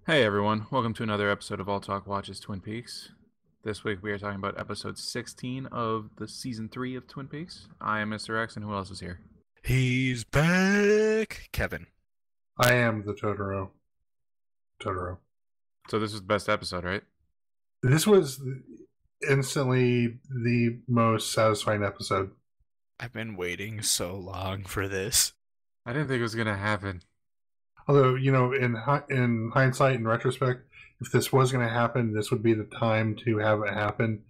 Hey everyone, welcome to another episode of Alltalk Watches Twin Peaks. This week we are talking about episode 16 of the season 3 of Twin Peaks. I am Mr. X, and who else is here? He's back, Kevin. I am the Totoro. Totoro. So this was the best episode, right? This was instantly the most satisfying episode. I've been waiting so long for this. I didn't think it was going to happen. Although, in hindsight and retrospect, if this was going to happen, this would be the time to have it happen,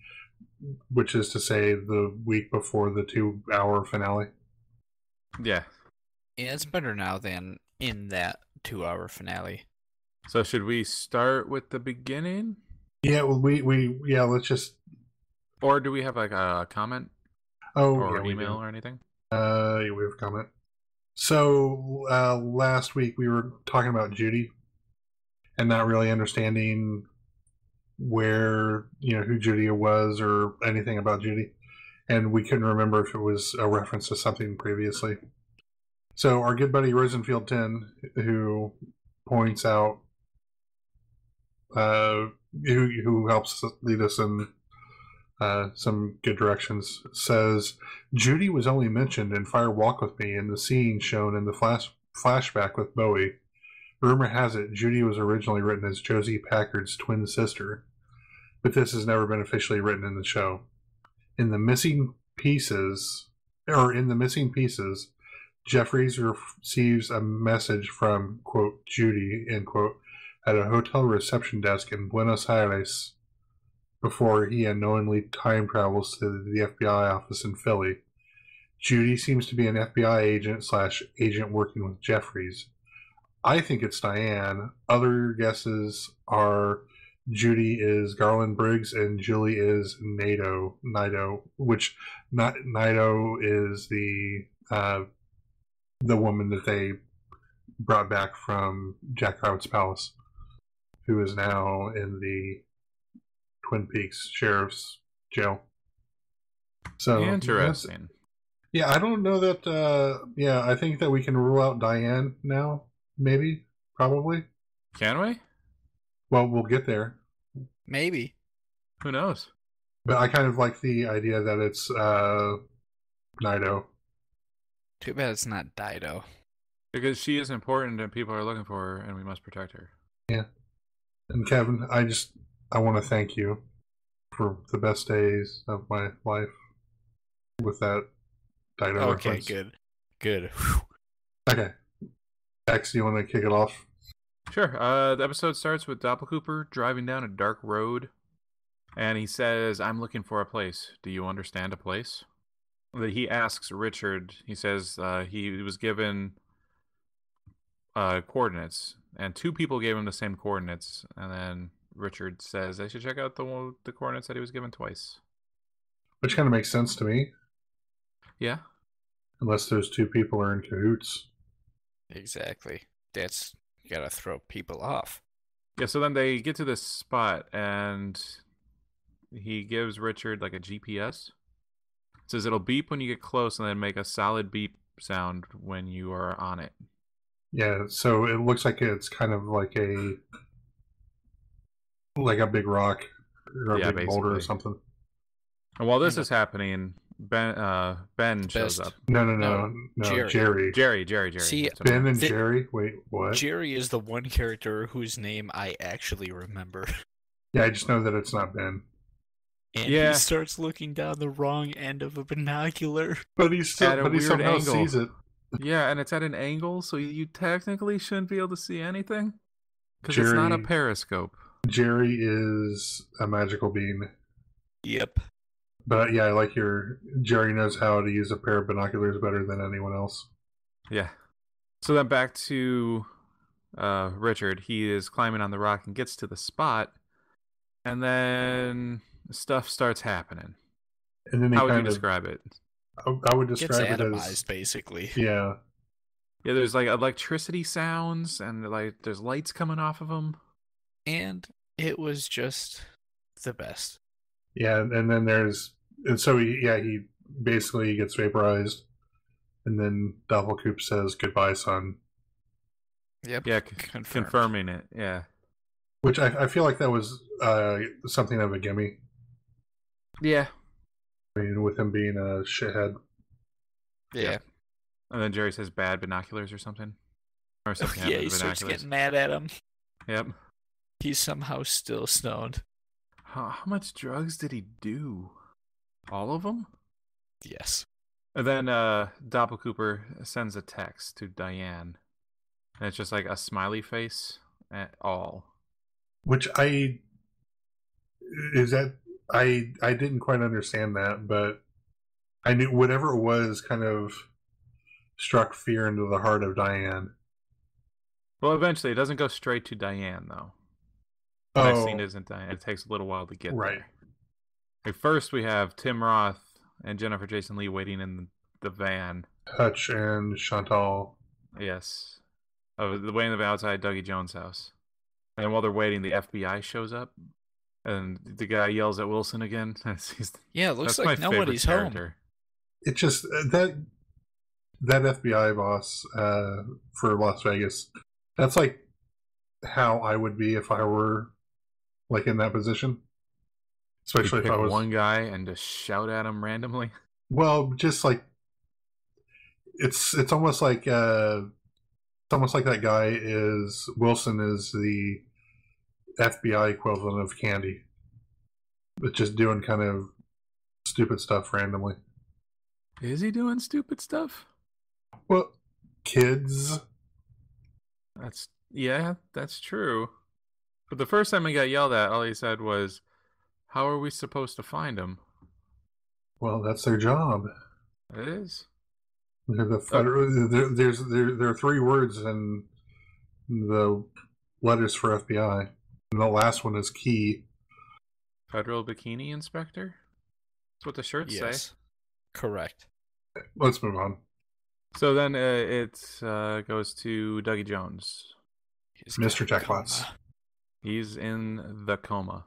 which is to say the week before the 2-hour finale. Yeah. Yeah, it's better now than in that 2-hour finale. So should we start with the beginning? Yeah, well, let's just... Or do we have like a comment? Or email or anything? Yeah, we have a comment. So, last week we were talking about Judy and not really understanding where, who Judy was or anything about Judy. And we couldn't remember if it was a reference to something previously. So, our good buddy Rosenfield 10, who points out, who helps lead us in some good directions, says Judy was only mentioned in Fire Walk with Me in the scene shown in the flashback with Bowie. Rumor has it Judy was originally written as Josie Packard's twin sister, but this has never been officially written in the show. In the missing pieces, Jeffries receives a message from, quote, Judy, end quote, at a hotel reception desk in Buenos Aires before he unknowingly time travels to the FBI office in Philly. Judy seems to be an FBI agent/agent working with Jeffries. I think it's Diane. Other guesses are Judy is Garland Briggs and Julie is Nido, which Nido is the woman that they brought back from Jack Rabbit's palace, who is now in the Twin Peaks Sheriff's Jail. So interesting. Yeah, I don't know that. I think that we can rule out Diane now. Maybe, probably. Can we? Well, we'll get there. Maybe. Who knows? But I kind of like the idea that it's Nido. Too bad it's not Dido. Because she is important and people are looking for her, and we must protect her. Yeah. And Kevin, I want to thank you for the best days of my life with that Dido reference. Okay, good. Okay. X, do you want to kick it off? Sure. The episode starts with Doppelcooper driving down a dark road, and he says, I'm looking for a place. Do you understand a place? He asks Richard, he says he was given coordinates, and two people gave him the same coordinates, and then Richard says they should check out the coordinates that he was given twice. Which kind of makes sense to me. Yeah. Unless those two people are in cahoots. Exactly. You gotta throw people off. Yeah, so then they get to this spot, and he gives Richard like a GPS. It says it'll beep when you get close, and then make a solid beep sound when you are on it. Yeah, so it looks like it's kind of like a big rock or a big boulder or something. And while this is happening, Ben shows up. No, Jerry. Jerry. See, Ben and Jerry? Wait, what? Jerry is the one character whose name I actually remember. Yeah, I just know that it's not Ben. And he starts looking down the wrong end of a binocular. But he somehow sees it. Yeah, and it's at an angle, so you technically shouldn't be able to see anything. Because it's not a periscope. Jerry is a magical being. Yep. But yeah, I like Jerry knows how to use a pair of binoculars better than anyone else. Yeah. So then back to Richard. He is climbing on the rock and gets to the spot, and then stuff starts happening. And then how would you describe it? I would describe it as basically. Yeah. Yeah, there's like electricity sounds, and like there's lights coming off of them. And it was just the best. Yeah, and then he basically gets vaporized, and then Doppelcoop says goodbye, son. Yep. Yeah, confirming it. Yeah. Which I feel like that was something of a gimme. Yeah. I mean, with him being a shithead. Yeah. And then Jerry says bad binoculars or something. Or something Yeah, happened he with starts binoculars. getting mad at him. Yep. He's somehow still stoned. How much drugs did he do? All of them? Yes. And then Doppelcooper sends a text to Diane. And it's just like a smiley face at all. Which I didn't quite understand that, but I knew whatever it was kind of struck fear into the heart of Diane. Well, eventually, it doesn't go straight to Diane, though. The next scene isn't Diane. It takes a little while to get there. Like, first, we have Tim Roth and Jennifer Jason Leigh waiting in the van. Hutch and Chantal. Yes. Oh, the waiting in the van outside Dougie Jones' house. And while they're waiting, the FBI shows up. And the guy yells at Wilson again. Yeah, it looks like nobody's home. It just, that FBI boss for Las Vegas, that's like how I would be if I were like in that position. Especially if I was one guy and just shout at him randomly. Well, just like it's almost like that guy is Wilson is the FBI equivalent of Candy, but just doing kind of stupid stuff randomly. Is he doing stupid stuff? Well, kids. That's true. But the first time he got yelled at, all he said was, "How are we supposed to find him?" Well, that's their job. It is. They're the federal. There are 3 words in the letters for FBI, and the last one is key. Federal Bikini Inspector? That's what the shirts say. Correct. Let's move on. So then it goes to Dougie Jones. Mr. Jackpots. He's in the coma.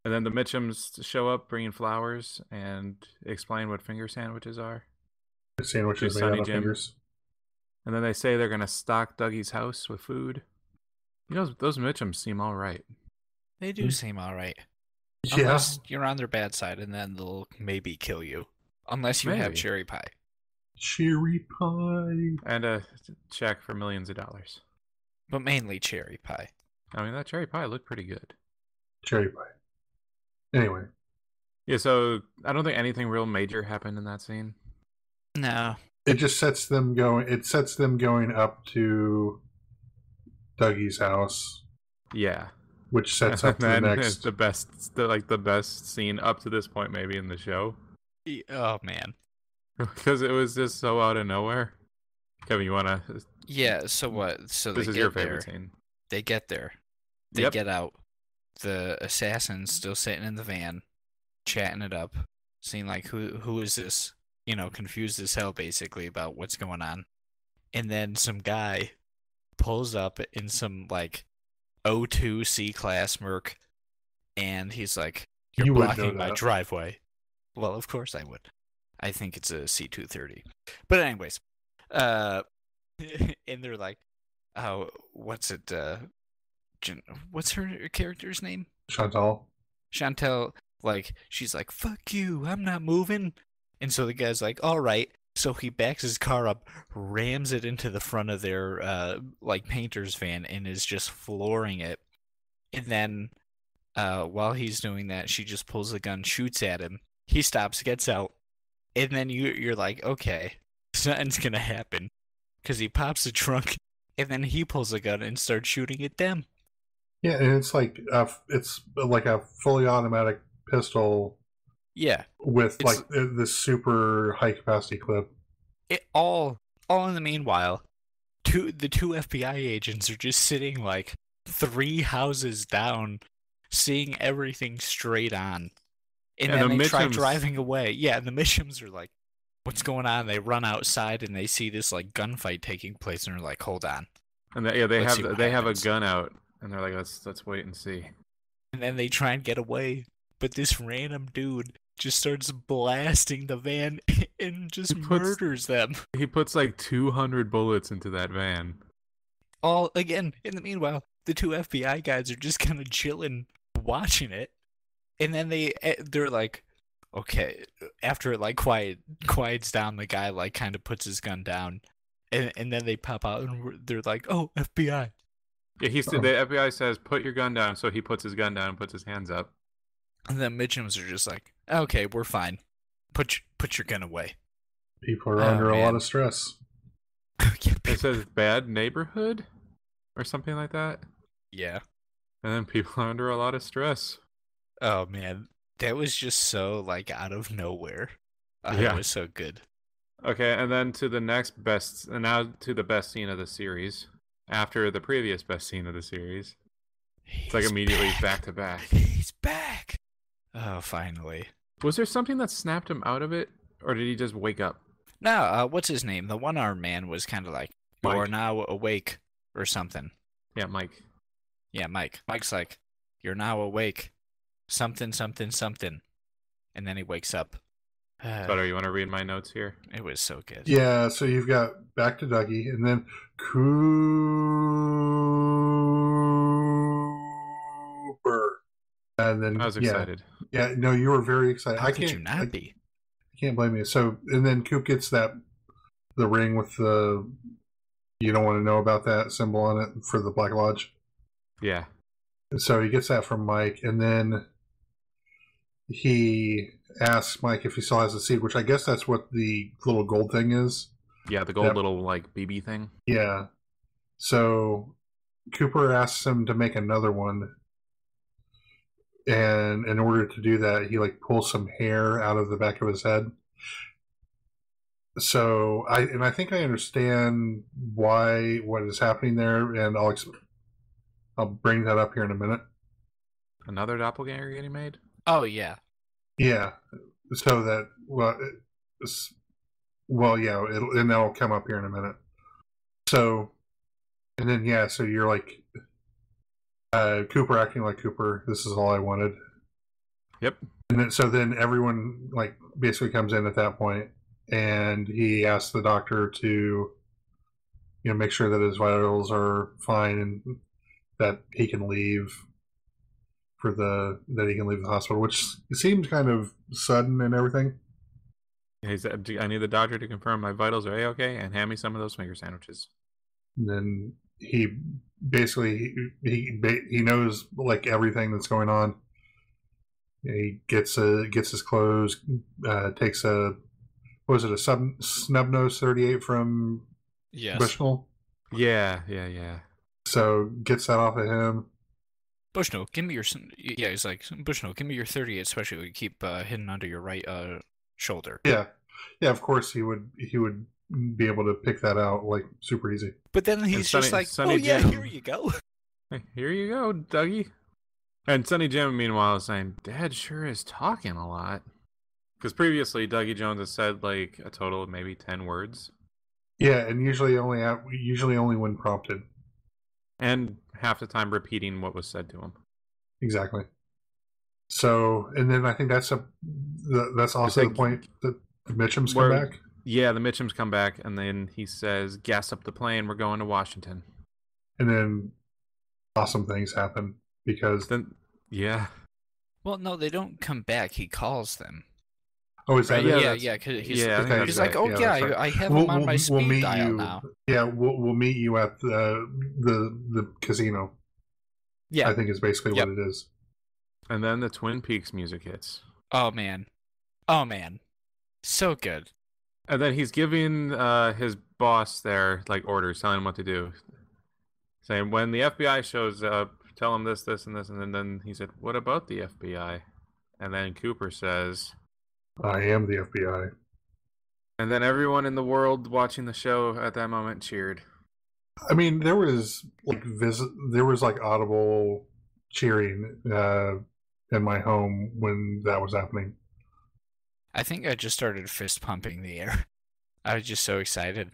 And then the Mitchums show up bringing flowers and explain what finger sandwiches are. Sandwiches made out of fingers. And then they say they're going to stock Dougie's house with food. You know, those Mitchums seem all right. They do seem all right. Yeah. Unless you're on their bad side, and then they'll maybe kill you. Unless you have cherry pie. Cherry pie. And a check for millions of dollars. But mainly cherry pie. I mean, that cherry pie looked pretty good. Cherry pie. Anyway. Yeah, so I don't think anything real major happened in that scene. No. It just sets them going. It sets them going up to Dougie's house. Yeah. Which sets up the next. The best scene up to this point, maybe in the show. Oh man. Because it was just so out of nowhere. Kevin, you wanna? Yeah. So what? So this is your favorite scene. They get there. They get out. The assassin's still sitting in the van, chatting it up, seeing like who is this? You know, confused as hell basically about what's going on. And then some guy pulls up in some like O2 C-Class Merc, and he's like, "You're blocking my driveway." Well, of course I would. I think it's a C230. But anyways, and they're like, "Oh, what's it? What's her character's name?" Chantal. Chantal, like, she's like, "Fuck you, I'm not moving." And so the guy's like, "All right." So he backs his car up, rams it into the front of their like painter's van, and is just flooring it. And then while he's doing that, she just pulls the gun, shoots at him. He stops, gets out, and then you're like, okay, something's gonna happen, because he pops the trunk, and then he pulls a gun and starts shooting at them. Yeah, and it's like a fully automatic pistol. Yeah, with like this super high capacity clip. It all in the meanwhile, the two FBI agents are just sitting like 3 houses down, seeing everything straight on. And then they try driving away. Yeah, and the Mitchums are like, "What's going on?" They run outside and they see this like gunfight taking place, and they're like, "Hold on." And they have a gun out, and they're like, "Let's wait and see." And then they try and get away, but this random dude just starts blasting the van and just murders them. He puts like 200 bullets into that van. All again in the meanwhile, the two FBI guys are just kind of chilling, watching it, and then they're like, okay. After it like quiets down, the guy like kind of puts his gun down, and then they pop out and they're like, "Oh, FBI." Yeah, the FBI says, "Put your gun down," so he puts his gun down and puts his hands up. And then Mitchums are just like, "Okay, we're fine. Put your gun away." People are under a lot of stress. It says bad neighborhood or something like that. Yeah. And then people are under a lot of stress. Oh man, that was just so like out of nowhere. It was so good. Okay, and then to the next best, and now to the best scene of the series. After the previous best scene of the series, it's like immediately back to back. He's back. Oh, finally. Was there something that snapped him out of it, or did he just wake up? No, what's his name? The one-armed man was kind of like, "You Mike. are now awake," or something. Yeah, Mike. Yeah, Mike. Mike's like, "You're now awake. Something, something, something." And then he wakes up. Butter, you want to read my notes here? It was so good. Yeah, so you've got back to Dougie, and then Cooper. And then, I was excited. Yeah, no, you were very excited. How could you not be? I can't blame you. So, and then Coop gets the ring with the "you don't want to know about that" symbol on it for the Black Lodge. Yeah. So he gets that from Mike, and then he asks Mike if he still has the seed, which I guess that's what the little gold thing is. Yeah, the gold little like BB thing. Yeah. So Cooper asks him to make another one, and in order to do that, he like pulls some hair out of the back of his head. So I think I understand what is happening there, and I'll bring that up here in a minute. Another doppelganger getting made? Oh yeah. Yeah. So that and that'll come up here in a minute. So, and then so you're like Cooper acting like Cooper. This is all I wanted. Yep. And then everyone like basically comes in at that point, and he asks the doctor to make sure that his vitals are fine and that he can leave that he can leave the hospital, which seems kind of sudden and everything. He said, "I need the doctor to confirm my vitals are A-okay and hand me some of those finger sandwiches." And then he basically he knows like everything that's going on. He gets his clothes, takes a snub nose 38 from Bushnell. Yeah. So gets that off of him. Bushnell, give me your... Yeah, he's like, "Bushnell, give me your 38 special you keep hidden under your right shoulder." Yeah, of course he would be able to pick that out like super easy. But then he's just like, Sonny Jim, here you go. Hey, here you go, Dougie. And Sonny Jim, meanwhile, is saying, "Dad sure is talking a lot." Because previously, Dougie Jones has said like a total of maybe 10 words. Yeah, and usually only when prompted. And half the time repeating what was said to him. Exactly. So, and then I think that's also the point that the Mitchums come back. Yeah, the Mitchums come back, and then he says, "Gas up the plane, we're going to Washington." And then awesome things happen because Well, no, they don't come back. He calls them. Oh, is that right? Yeah. Cause he's like, right. I have him on my speed dial now. Yeah, we'll meet you at the casino. Yeah, I think is basically what it is. And then the Twin Peaks music hits. Oh man, so good. And then he's giving his boss there like orders, telling him what to do, saying when the FBI shows up, tell him this, and this, and then he said, "What about the FBI?" And then Cooper says, "I am the FBI." And then everyone in the world watching the show at that moment cheered. I mean, there was like audible cheering in my home when that was happening. I think I just started fist pumping the air. I was just so excited.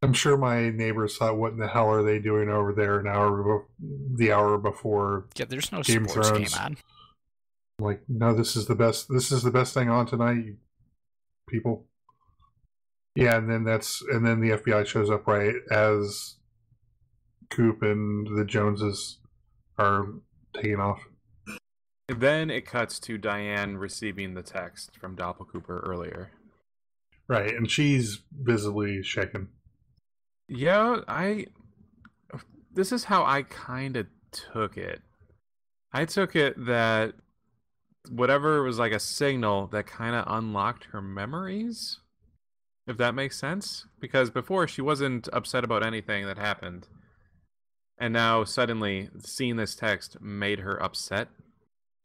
I'm sure my neighbors thought, "What in the hell are they doing over there the hour before?" Yeah, there's no Game sports Thrones. game on. I'm like, no, this is the best thing on tonight, you people. Yeah, and then the FBI shows up right as Coop and the Joneses are taking off. And then it cuts to Diane receiving the text from Doppelcooper earlier. Right, and she's visibly shaken. Yeah, this is how I kind of took it. I took it that whatever was like a signal that kind of unlocked her memories, if that makes sense. Because before she wasn't upset about anything that happened. And now suddenly seeing this text made her upset.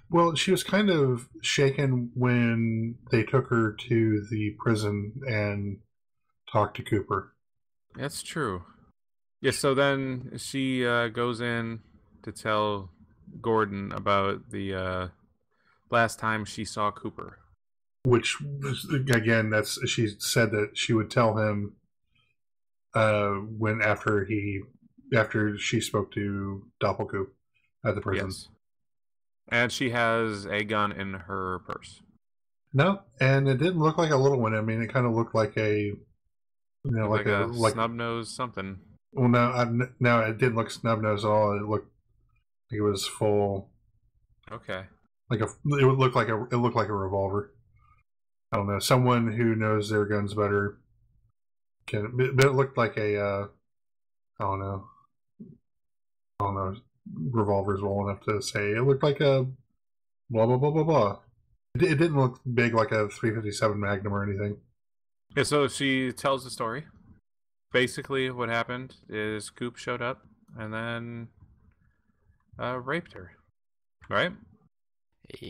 Well, she was kind of shaken when they took her to the prison and talked to Cooper. That's true. Yeah, so then she goes in to tell Gordon about the last time she saw Cooper. Which, again, she said that she would tell him after she spoke to Doppelkoop at the prison. Yes. And she has a gun in her purse. No, and it didn't look like a little one. I mean, it kind of looked like a, like a snub nose something. Well, no, it didn't look snub nose at all. It looked like it was full. Okay. It looked like a revolver. I don't know. Someone who knows their guns better can, but it looked like a. I don't know. Revolver's well enough to say it looked like a blah blah blah blah blah. It didn't look big like a 357 Magnum or anything. Yeah, so she tells the story. Basically, what happened is Coop showed up and then raped her. Right?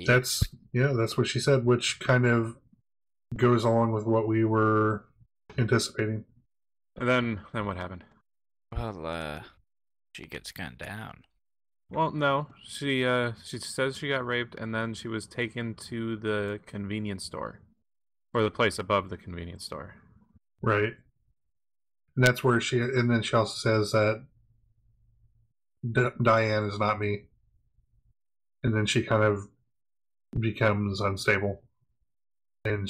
That's what she said, which kind of goes along with what we were anticipating. And then what happened? Well, she gets gunned down. Well, no. She says she got raped, and then she was taken to the convenience store, or the place above the convenience store. Right. And that's where and then she also says that Diane is not me. And then she kind of becomes unstable. And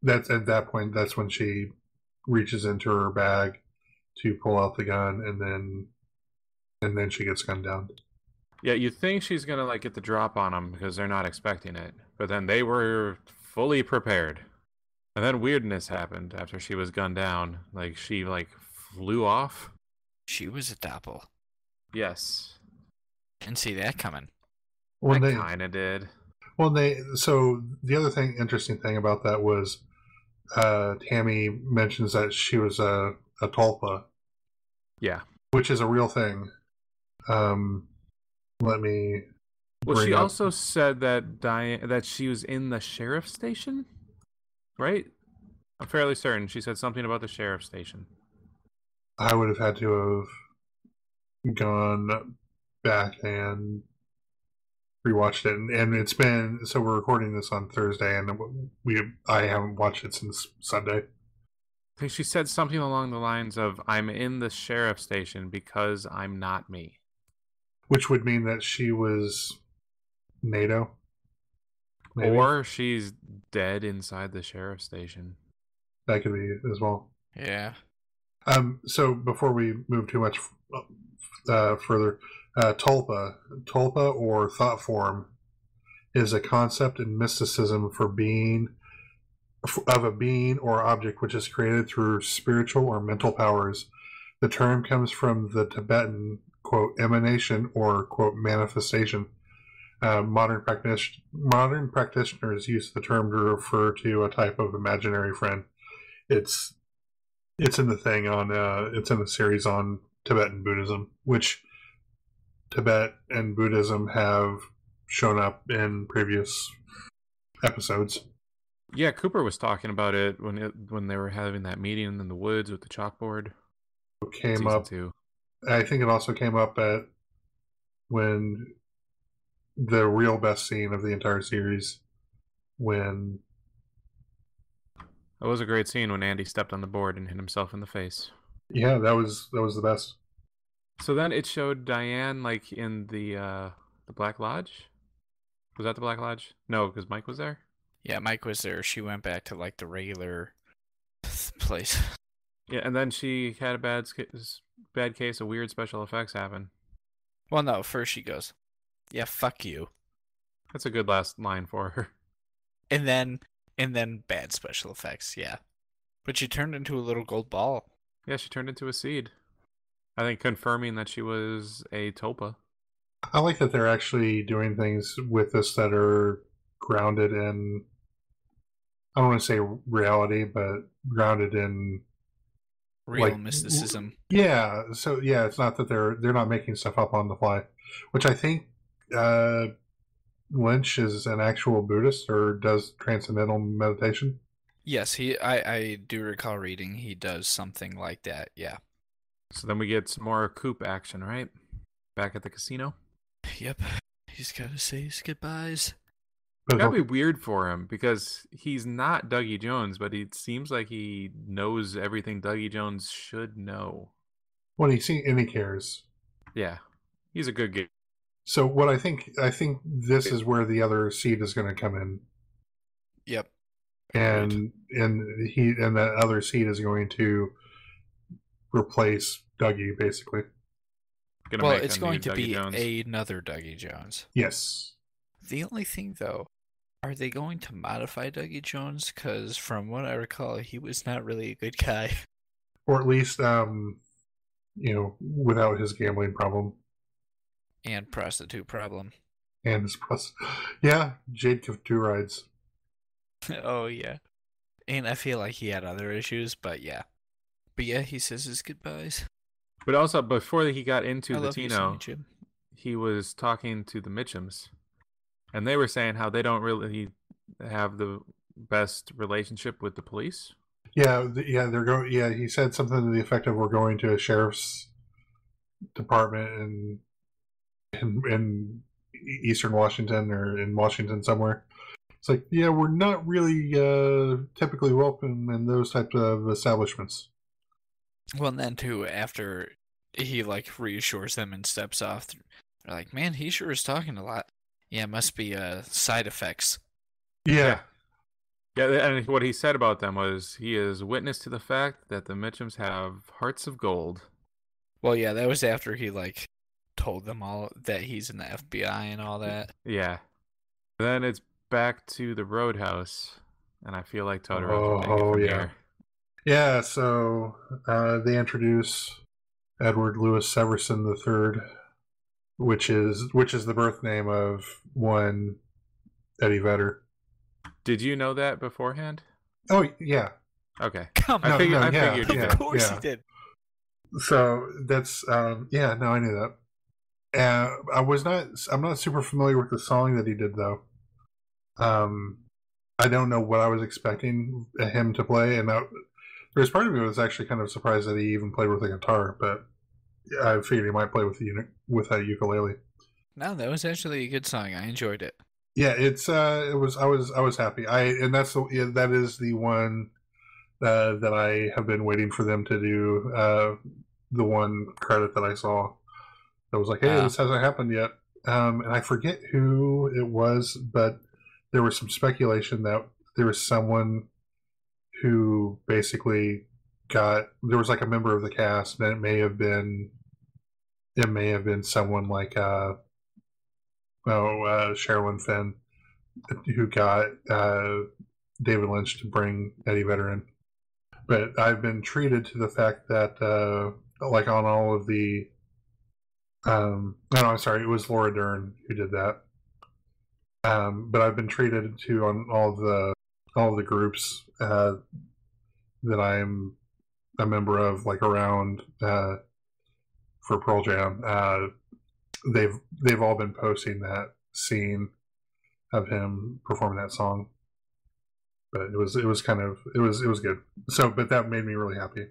at that point, that's when she reaches into her bag to pull out the gun, and then she gets gunned down. Yeah, you think she's gonna like get the drop on them because they're not expecting it, but then they were fully prepared. And then weirdness happened after she was gunned down. Like she flew off. She was a doppel. Yes. Didn't see that coming. Well, I kind of did. Well, so the other interesting thing about that was Tammy mentions that she was a tulpa. Yeah. Which is a real thing. Let me. Well, she also said that she was in the sheriff's station, right? I'm fairly certain she said something about the sheriff's station. I would have had to have gone back and rewatched it, and it's been, so we're recording this on Thursday, and I haven't watched it since Sunday. I think she said something along the lines of, "I'm in the sheriff's station because I'm not me." Which would mean that she was NATO. Maybe? Or she's dead inside the sheriff's station. That could be as well. Yeah. So before we move too much further, tulpa or thought form is a concept in mysticism of a being or object which is created through spiritual or mental powers. The term comes from the Tibetan, quote, emanation or, quote, manifestation. Modern practitioners use the term to refer to a type of imaginary friend. It's in the thing on it's in the series on Tibetan Buddhism, which Tibet and Buddhism have shown up in previous episodes. Yeah, Cooper was talking about it when they were having that meeting in the woods with the chalkboard. It came up. 2. I think it also came up at when the real best scene of the entire series, when it was a great scene when Andy stepped on the board and hit himself in the face. Yeah, that was the best. So then it showed Diane in the Black Lodge. Was that the Black Lodge? No, because Mike was there. Yeah, Mike was there. She went back to the regular place. Yeah, and then she had a bad case of weird special effects happen. Well, no, first she goes, yeah, fuck you. That's a good last line for her. And then bad special effects, yeah. But she turned into a little gold ball. Yeah, she turned into a seed. I think confirming that she was a tulpa. I like that they're actually doing things with this that are grounded in, I don't want to say reality, but grounded in Real mysticism. Yeah, so yeah, it's not that they're not making stuff up on the fly, which I think Lynch is an actual Buddhist or does transcendental meditation. Yes, I do recall reading he does something like that, yeah. So then we get some more Coop action, right? Back at the casino. Yep. He's gotta say his goodbyes. But That'd be weird for him because he's not Dougie Jones, but it seems like he knows everything Dougie Jones should know. when he cares. Yeah, he's a good guy. So what I think this is where the other seed is going to come in. Yep. And that other seed is going to replace Dougie, basically. Well, it's going to Dougie be Jones. another Dougie Jones. Yes. The only thing, though, are they going to modify Dougie Jones? Because from what I recall, he was not really a good guy. Or at least, without his gambling problem. And prostitute problem. And his plus. Yeah, Jade Couture rides. Oh, yeah. And I feel like he had other issues, but yeah. But yeah, he says his goodbyes. But also, before he got into I love you, Latino, Sonny Jim. he was talking to the Mitchums. And they were saying how they don't really have the best relationship with the police. Yeah, they're going. Yeah, he said something to the effect of, "We're going to a sheriff's department in Eastern Washington or in Washington somewhere." It's like, yeah, we're not really typically welcome in those types of establishments. Well, and then too, after he like reassures them and steps off, they're like, "Man, he sure is talking a lot." Yeah, it must be side effects. Yeah. Yeah, and what he said about them was he is witness to the fact that the Mitchums have hearts of gold. Well, yeah, that was after he like told them all that he's in the FBI and all that. Yeah. Then it's back to the Roadhouse, and I feel like Totoro can take it from here. Yeah, so they introduce Edward Louis Severson III, which is the birth name of one Eddie Vedder. Did you know that beforehand? Oh yeah. Okay. I figured you did. Of course he did. So that's I knew that. I'm not super familiar with the song that he did though. I don't know what I was expecting him to play, and there's part of me was actually kind of surprised that he even played with a guitar, but I figured he might play with a ukulele. No, that was actually a good song. I enjoyed it. Yeah, I was happy. That is the one that I have been waiting for them to do. The one credit that I saw that was like, hey, this hasn't happened yet. And I forget who it was, but there was some speculation that there was someone who basically there was like a member of the cast, and it may have been someone like Sherilyn Fenn, who got David Lynch to bring Eddie Vedder in. But I've been treated to the fact that like on all of the no, I'm sorry, it was Laura Dern who did that. But I've been treated to on all of the groups that I'm a member of, like around for Pearl Jam. They've all been posting that scene of him performing that song. But it was good. So, but that made me really happy.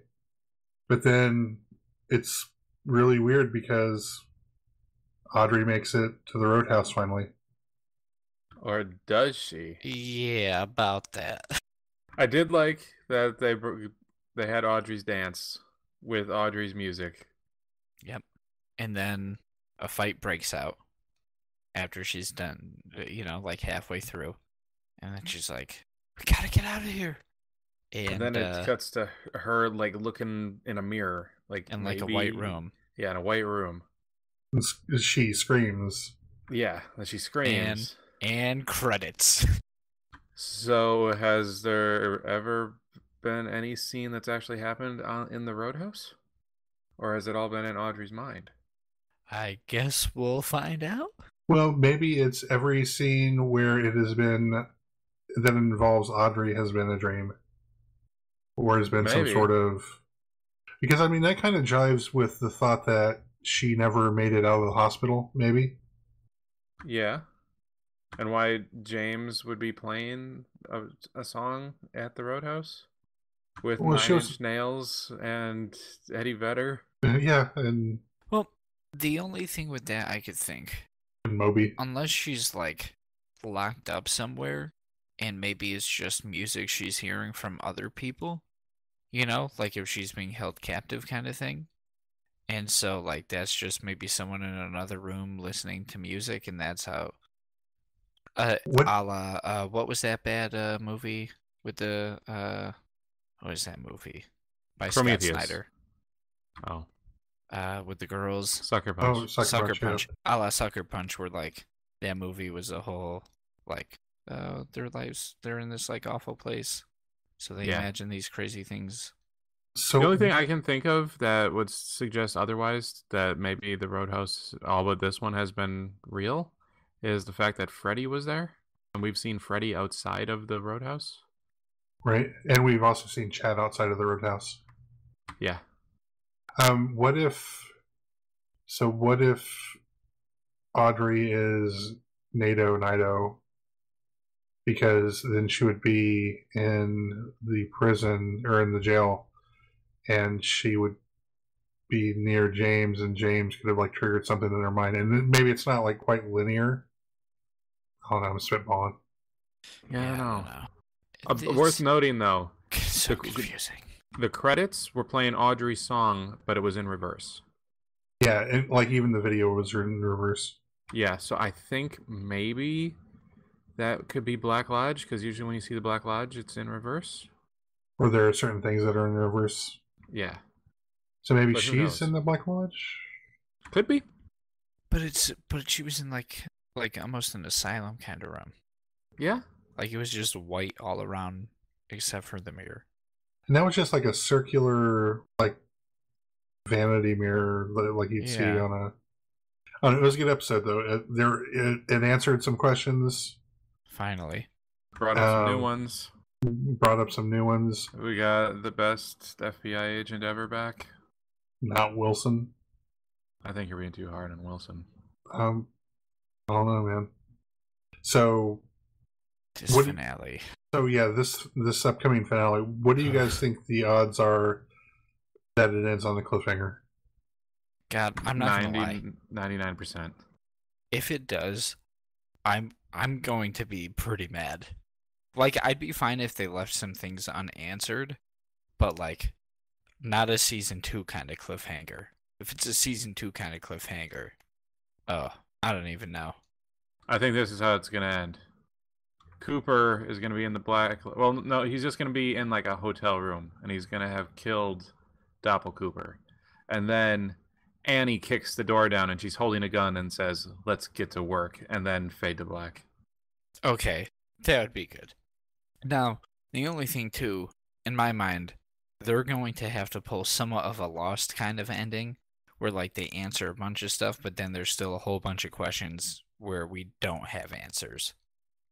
But then it's really weird because Audrey makes it to the Roadhouse finally. Or does she? Yeah, about that. I did like that they had Audrey's dance with Audrey's music. Yep. And then a fight breaks out after she's done, like halfway through. And then she's like, "We gotta get out of here." And then it cuts to her like looking in a mirror, like in like a white room. Yeah, in a white room. She screams. Yeah, that she screams. And credits. So, has there ever been any scene that's actually happened in the Roadhouse? Or has it all been in Audrey's mind? I guess we'll find out. Well, maybe it's every scene where it has been that involves Audrey has been a dream. Or has been some Maybe. sort of... Because, I mean, that kind of jives with the thought that she never made it out of the hospital, maybe. Yeah. And why James would be playing a song at the Roadhouse? With Well, Nine Inch Nails and Eddie Vedder? Yeah, and... Well, the only thing with that I could think... And Moby. Unless she's, like, locked up somewhere, and maybe it's just music she's hearing from other people. You know, like if she's being held captive kind of thing. And so, like, that's just maybe someone in another room listening to music, and that's how... a la, what was that bad movie with the... what is that movie? By Prometheus. Scott Snyder. Oh. With the girls. Sucker Punch. Oh, Sucker Punch. Yeah. A la Sucker Punch, where, like, that movie was a whole, like, their lives, they're in this, like, awful place. So they imagine these crazy things. So the only thing I can think of that would suggest otherwise, that maybe the Roadhouse, all but this one, has been real, is the fact that Freddy was there. And we've seen Freddy outside of the Roadhouse. Right. And we've also seen Chad outside of the Roadhouse. Yeah. What if Audrey is Nido, because then she would be in the prison or in the jail, and she would be near James, and James could have, like, triggered something in her mind, and then maybe it's not, like, quite linear. Hold on, I'm spitballing. Yeah, I don't know. Worth noting, though, so confusing. The credits were playing Audrey's song, but it was in reverse. Yeah, and, like, even the video was in reverse. Yeah, so I think maybe that could be Black Lodge, because usually when you see the Black Lodge, it's in reverse. Or there are certain things that are in reverse. Yeah. So maybe she's in the Black Lodge? Could be. But she was in, like almost an asylum kind of room. Yeah. Like, it was just white all around, except for the mirror. And that was just like a circular, like, vanity mirror, like you'd see on a... Oh, it was a good episode, though. It answered some questions. Finally. Brought up some new ones. Brought up some new ones. We got the best FBI agent ever back. Not Wilson. I think you're being too hard on Wilson. I don't know, man. So... finale. So, yeah, this upcoming finale, what do you guys think the odds are that it ends on the cliffhanger? God, I'm not gonna lie. 99%. If it does, I'm going to be pretty mad. Like, I'd be fine if they left some things unanswered, but, like, not a season 2 kind of cliffhanger. If it's a season 2 kind of cliffhanger, I don't even know. I think this is how it's gonna end. Cooper is going to be in the black... Well, no, he's just going to be in, like, a hotel room, and he's going to have killed Doppelcooper. And then Annie kicks the door down, and she's holding a gun and says, "Let's get to work," and then fade to black. Okay, that would be good. Now, the only thing, too, in my mind, they're going to have to pull somewhat of a Lost kind of ending, where, like, they answer a bunch of stuff, but then there's still a whole bunch of questions where we don't have answers.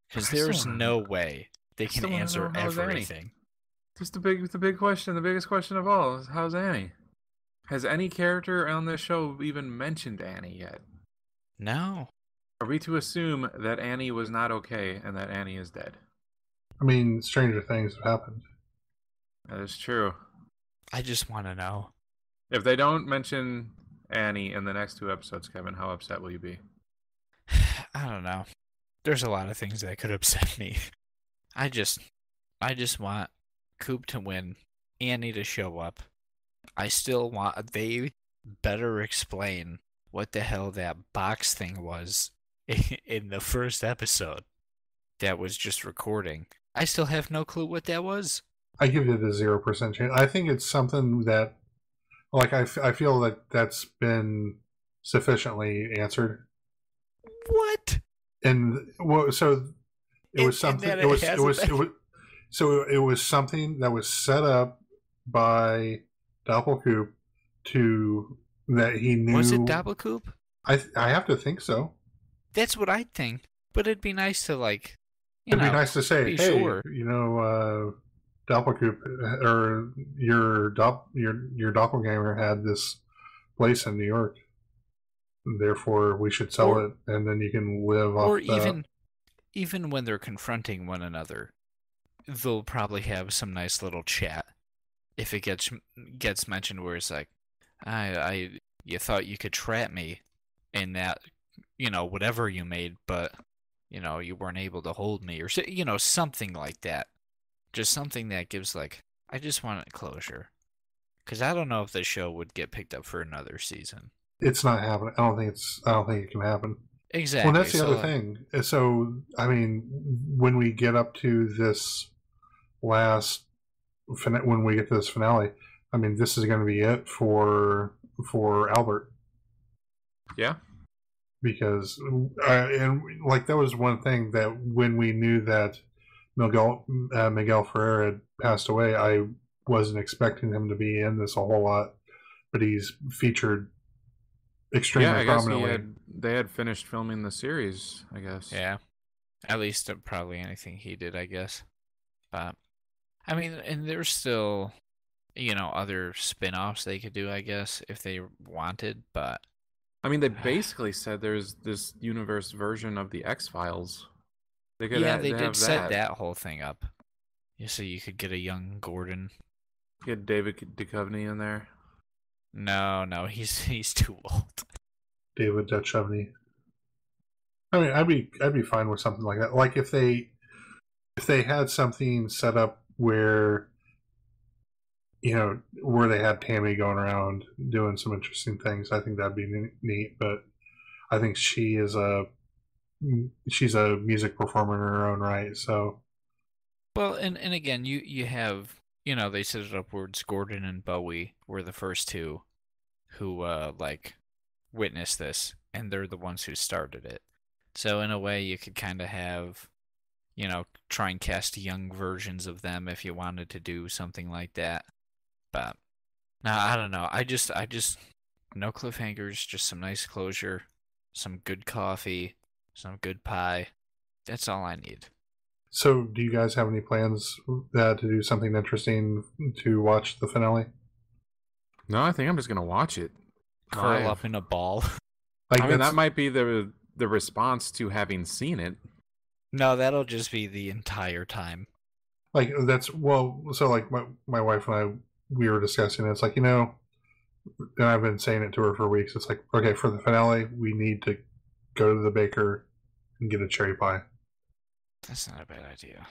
Because there's no way they can answer everything. Just the big question, the biggest question of all is, how's Annie? Has any character on this show even mentioned Annie yet? No. Are we to assume that Annie was not okay and that Annie is dead? I mean, stranger things have happened. That is true. I just want to know. If they don't mention Annie in the next 2 episodes, Kevin, how upset will you be? I don't know. There's a lot of things that could upset me. I just want Coop to win, Annie to show up. I still want... They better explain what the hell that box thing was in the first episode that was just recording. I still have no clue what that was. I give it a 0% chance. I think it's something that... Like, I feel that that's been sufficiently answered. What? And well, so it was something. It was something that was set up by Doppelkoop to that he knew. Was it Doppelkoop? I have to think so. That's what I think. But it'd be nice to like. It'd be nice to say, hey, sure. Doppelkoop or your doppelganger had this place in New York. Therefore, we should sell it, and then you can live off. Or even when they're confronting one another, they'll probably have some nice little chat. If it gets mentioned where it's like, you thought you could trap me in that, whatever you made, but you weren't able to hold me, or something like that. Just something that gives like, I just want closure, because I don't know if the show would get picked up for another season. It's not happening. I don't think it can happen. Exactly. Well, that's the other thing. So, I mean, when we get up to this when we get to this finale, I mean, this is going to be it for Albert. Yeah. Because, and like that was one thing that when we knew that Miguel Ferrer had passed away, I wasn't expecting him to be in this a whole lot, but he's featured extremely prominently. They had finished filming the series, I guess. Yeah, at least probably anything he did, I guess. But I mean, and there's still, other spin-offs they could do, I guess, if they wanted. But I mean, they basically said there's this universe version of the X-Files. They did set that whole thing up. Yeah, so you could get a young Gordon. Get David Duchovny in there. No, he's too old. David Duchovny. I mean, I'd be fine with something like that. Like if they had something set up where where they had Tammy going around doing some interesting things, I think that'd be neat. But I think she's a music performer in her own right. So, well, and again, you have they set it up where it's Gordon and Bowie were the first two who witnessed this, and they're the ones who started it. So in a way, you could kind of have try and cast young versions of them if you wanted to do something like that. But no, I don't know. I just no cliffhangers, just some nice closure, some good coffee, some good pie. That's all I need. So, do you guys have any plans to do something interesting to watch the finale? No, I think I'm just gonna watch it. Curl up in a ball. I mean, that might be the response to having seen it. No, that'll just be the entire time. Like so like my wife and I, we were discussing it. It's like, and I've been saying it to her for weeks. It's like, okay, for the finale, we need to go to the baker and get a cherry pie. That's not a bad idea.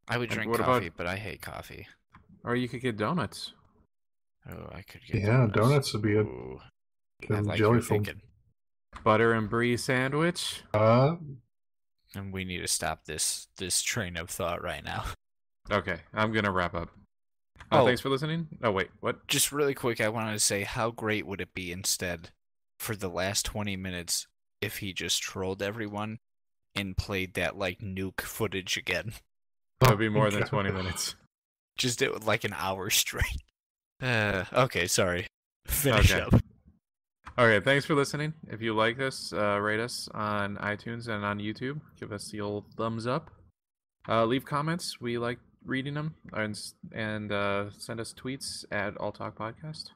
I would drink coffee, but I hate coffee. Or you could get donuts. Oh, I could get donuts would be good. I like your thinking. Butter and brie sandwich. And we need to stop this train of thought right now. Okay, I'm gonna wrap up. Thanks for listening. Oh wait, what? Just really quick, I wanted to say, how great would it be instead for the last 20 minutes if he just trolled everyone and played that nuke footage again? That would be more than 20 minutes. Just do it like an hour straight. Okay, sorry. Finish up. Okay, thanks for listening. If you like this, rate us on iTunes and on YouTube. Give us the old thumbs up. Leave comments. We like reading them. And send us tweets at Alltalk Podcast.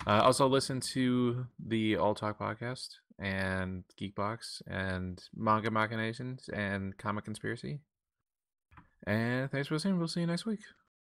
Also listen to the Alltalk Podcast and Geekbox and Manga Machinations and Comic Conspiracy. And thanks for listening. We'll see you next week.